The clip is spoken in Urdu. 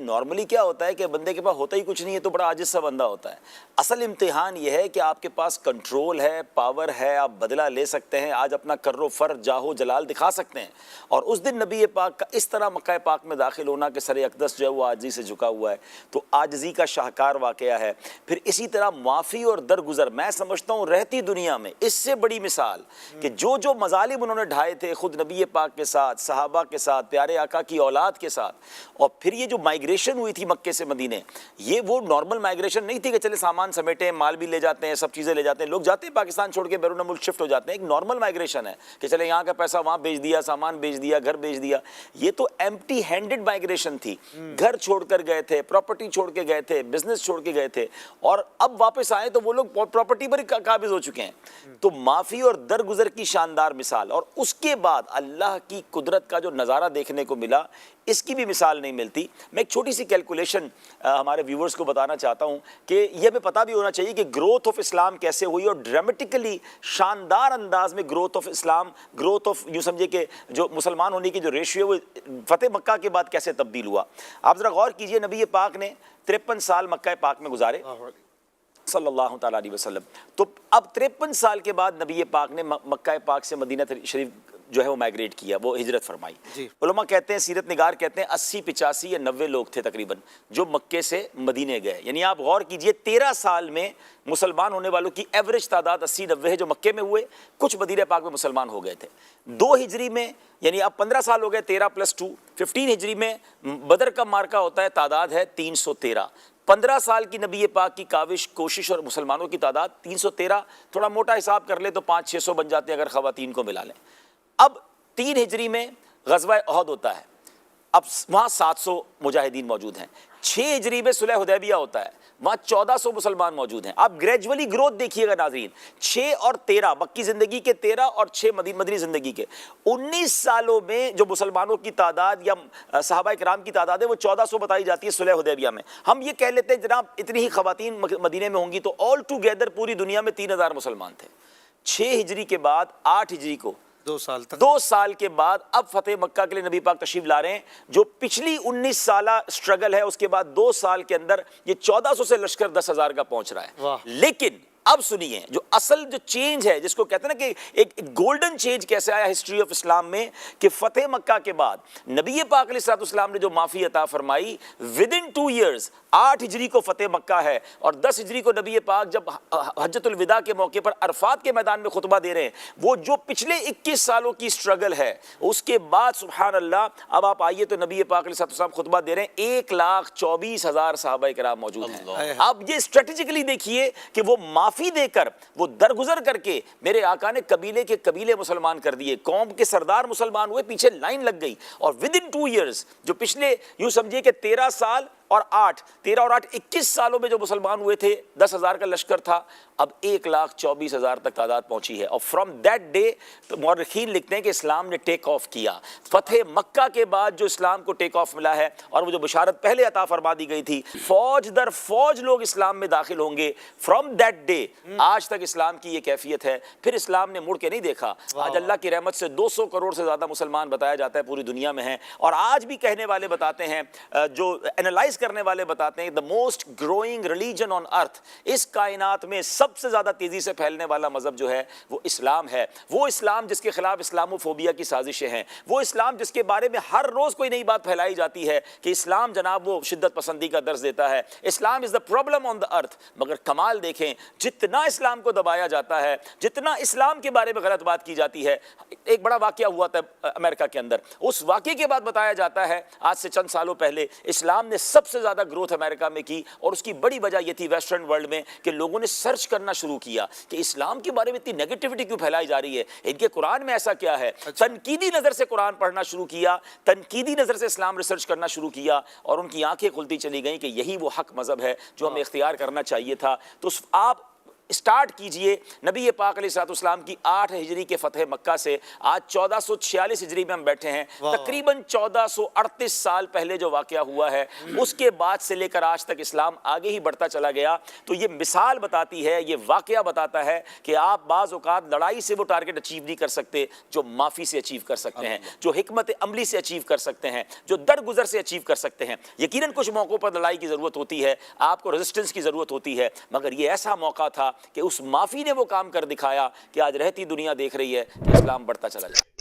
نارملی کیا ہوتا ہے کہ بندے کے پاس ہوتا ہی کچھ نہیں ہے تو بڑا عاجز سا بندہ ہوتا ہے. اصل امتحان یہ ہے کہ آپ کے پاس کنٹرول ہے, پاور ہے, آپ بدلہ لے سکتے ہیں, آج اپنا کر و فر جاہو جلال دکھا سکتے ہیں. اور اس دن نبی پاک کا اس طرح مکہ پاک میں داخل ہونا کہ سر اقدس جو ہے وہ عاجزی سے جھکا ہوا ہے, تو عاجزی کا شاہکار واقعہ ہے. پھر اسی طرح معافی اور درگزر, میں سمجھتا ہوں رہتی دنیا میں اس سے بڑی مثال کہ جو جو مظالم انہوں نے ڈھائے تھے خود نبی پاک کے ساتھ, صحابہ کے ساتھ, پیارے آقا کی اولاد کے ساتھ, اور پھر یہ جو مائیگریشن ہوئی تھی مکے سے مدینے, یہ وہ نارمل مائیگریشن نہیں تھی کہ چلے سامان سمیٹیں, مال بھی لے جاتے ہیں, سب چیزیں لے جاتے ہیں, لوگ جاتے ہیں پاکستان چھوڑ کے بیرون ملک شفٹ ہو جاتے ہیں. ایک نارمل مائیگریشن ہے کہ چلے یہاں کا پیسہ وہاں بیچ دیا, سامان بیچ دیا, گھر بیچ دیا. یہ تو ایمپٹی ہینڈڈ مائیگریشن تھی, گھر چھوڑ کر گئے تھے, پراپرٹی چھوڑ کے گئے تھے, بزنس چھوڑ کے گئے تھے, اور اب واپس آئے تو وہ لوگ پراپرٹی پر ہی قابض ہو چکے ہیں. تو معافی اور درگزر کی شاندار مثال, اور اس کے بعد اللہ کی قدرت کا جو نظارہ دیکھنے کو ملا, اس کی بھی مثال نہیں ملتی. میں ایک چھوٹی سی کیلکولیشن ہمارے ویورز کو بتانا چاہتا ہوں کہ یہ ہمیں پتہ بھی ہونا چاہیے کہ گروتھ آف اسلام کیسے ہوئی, اور ڈرامیٹیکلی شاندار انداز میں growth of Islam, growth of یوں سمجھے کہ جو مسلمان ہونے کی جو ریشیو ہے وہ فتح مکہ کے بعد کیسے تبدیل ہوا. آپ ذرا غور کیجئے, نبی پاک نے 53 سال مکہ پاک میں گزارے صلی اللہ تعالیٰ علیہ وسلم. تو اب 53 سال کے بعد نبی پاک نے مکہ پاک سے مدینہ شریف جو ہے وہ مائگریٹ کیا, وہ ہجرت فرمائی. علماء کہتے ہیں, سیرت نگار کہتے ہیں 80 85 یا 90 لوگ تھے تقریباً جو مکے سے مدینے گئے. یعنی آپ غور کیجئے 13 سال میں مسلمان ہونے والوں کی ایوریج تعداد 80 90 ہے جو مکے میں ہوئے, کچھ مدینہ پاک میں مسلمان ہو گئے تھے. 2 ہجری میں یعنی اب 15 سال ہو گئے, 13 + 2 15 ہجری میں بدر کا مارکہ ہوتا ہے, تعداد ہے 313. 15 سال کی نبی پاک کی کاوش کوشش اور مسلمانوں کی تعداد 313, تھوڑا موٹا حساب کر لے تو 500 600 بن جاتے ہیں اگر خواتین کو ملا لیں. اب 3 ہجری میں غزوہ احد ہوتا ہے, اب وہاں 700 مجاہدین موجود ہیں. 6 ہجری میں صلح حدیبیہ ہوتا ہے, وہاں 1400 مسلمان موجود ہیں. آپ گریجولی گروتھ دیکھیے گا ناظرین, 6 اور 13 مکی زندگی کے 13 اور 6 مدنی زندگی کے 19 سالوں میں جو مسلمانوں کی تعداد یا صحابہ کرام کی تعداد ہے وہ 1400 بتائی جاتی ہے صلح حدیبیہ میں. ہم یہ کہہ لیتے ہیں جناب اتنی ہی خواتین مدینے میں ہوں گی, تو آل ٹوگیدر پوری دنیا میں 3000 مسلمان تھے. 6 ہجری کے بعد 8 ہجری کو 2 سال کے بعد اب فتح مکہ کے لیے نبی پاک تشریف لا رہے ہیں. جو پچھلی 19 سالہ سٹرگل ہے اس کے بعد 2 سال کے اندر یہ 1400 سے لشکر 10,000 کا پہنچ رہا ہے. لیکن اب سنیے جو اصل جو چینج ہے, جس کو کہتے ہیں نا کہ ایک گولڈن چینج کیسے آیا ہسٹری آف اسلام میں, کہ فتح مکہ کے بعد نبی پاک علیہ السلام نے جو معافی عطا فرمائی, ودن 2 ایئرز 8 ہجری کو فتح مکہ ہے, اور 10 ہجری کو نبی پاک جب حجۃ الوداع کے موقع پر عرفات کے میدان میں خطبہ دے رہے ہیں, وہ جو پچھلے 21 سالوں کی سٹرگل ہے اس کے بعد سبحان اللہ اب آپ آئیے تو نبی پاک علیہ السلام خطبہ دے رہے ہیں, 1,24,000 صحابہ کرام موجود ہیں. اب یہ اسٹریٹجیکلی دیکھیے کہ وہ معافی دے کر, وہ درگزر کر کے میرے آقا نے قبیلے کے قبیلے مسلمان کر دیے, قوم کے سردار مسلمان ہوئے, پیچھے لائن لگ گئی. اور ودن 2 ایئرز جو پچھلے یوں سمجھیے کہ 13 سال اور 13 اور 8 21 سالوں میں جو مسلمان ہوئے تھے, 10,000 کا لشکر تھا, اب 1,24,000 تک تعداد پہنچی ہے. اور فرام دیٹ ڈے مورخین لکھتے ہیں کہ اسلام نے ٹیک آف کیا. فتح مکہ کے بعد جو اسلام کو ٹیک آف ملا ہے, اور وہ جو بشارت پہلے عطا فرما دی گئی تھی, فوج در فوج لوگ اسلام میں داخل ہوں گے. فرام دیٹ ڈے آج تک اسلام کی یہ کیفیت ہے. پھر اسلام نے مڑ کے نہیں دیکھا. آج اللہ کی رحمت سے 200 کروڑ سے زیادہ مسلمان بتایا جاتا ہے پوری دنیا میں ہیں, اور آج بھی کہنے والے بتاتے ہیں, جو اینالائز کرنے والے بتاتے ہیں, the most growing religion on earth, اس کائنات میں سب سے زیادہ تیزی سے پھیلنے والا مذہب جو ہے وہ اسلام ہے. وہ اسلام جس کے خلاف اسلاموفوبیا کی سازشیں ہیں, وہ اسلام جس کے بارے میں ہر روز کوئی نئی بات پھیلائی جاتی ہے کہ اسلام جناب وہ شدت پسندی کا درس دیتا ہے, اسلام is the problem on the earth. مگر کمال دیکھیں, جتنا اسلام کو دبایا جاتا ہے, جتنا اسلام کے بارے میں غلط بات کی جاتی ہے. ایک بڑا واقعہ ہوا تھا امریکہ کے اندر, اس واقعے کے بعد بتایا جاتا ہے آج سے چند سالوں پہلے اسلام نے سب سے زیادہ گروتھ امریکہ میں کی, اور اس کی بڑی وجہ یہ تھی ویسٹرن ورلڈ میں کہ لوگوں نے سرچ کرنا شروع کیا کہ اسلام کے بارے میں اتنی نیگیٹیوٹی کیوں پھیلائی جا رہی ہے, ان کے قرآن میں ایسا کیا ہے. تنقیدی نظر سے قرآن پڑھنا شروع کیا, تنقیدی نظر سے اسلام ریسرچ کرنا شروع کیا, اور ان کی آنکھیں کھلتی چلی گئیں کہ یہی وہ حق مذہب ہے جو ہمیں اختیار کرنا چاہیے تھا. تو آپ اسٹارٹ کیجئے نبی پاک علیہ الصلوۃ والسلام کی 8 ہجری کے فتح مکہ سے آج 1446 ہجری میں ہم بیٹھے ہیں، تقریباً 1438 سال پہلے جو واقعہ ہوا ہے اس کے بعد سے لے کر آج تک اسلام آگے ہی بڑھتا چلا گیا۔ تو یہ مثال بتاتی ہے، یہ واقعہ بتاتا ہے کہ آپ بعض اوقات لڑائی سے وہ ٹارگٹ اچیو نہیں کر سکتے جو معافی سے اچیو کر سکتے ہیں، جو حکمت عملی سے اچیو کر سکتے ہیں، جو درگزر سے اچیو کر سکتے ہیں۔ یقیناً کچھ موقعوں پر لڑائی کی ضرورت ہوتی ہے، آپ کو ریزسٹنس کی ضرورت ہوتی ہے، مگر یہ ایسا موقع تھا کہ اس معافی نے وہ کام کر دکھایا کہ آج رہتی دنیا دیکھ رہی ہے کہ اسلام بڑھتا چلا جائے۔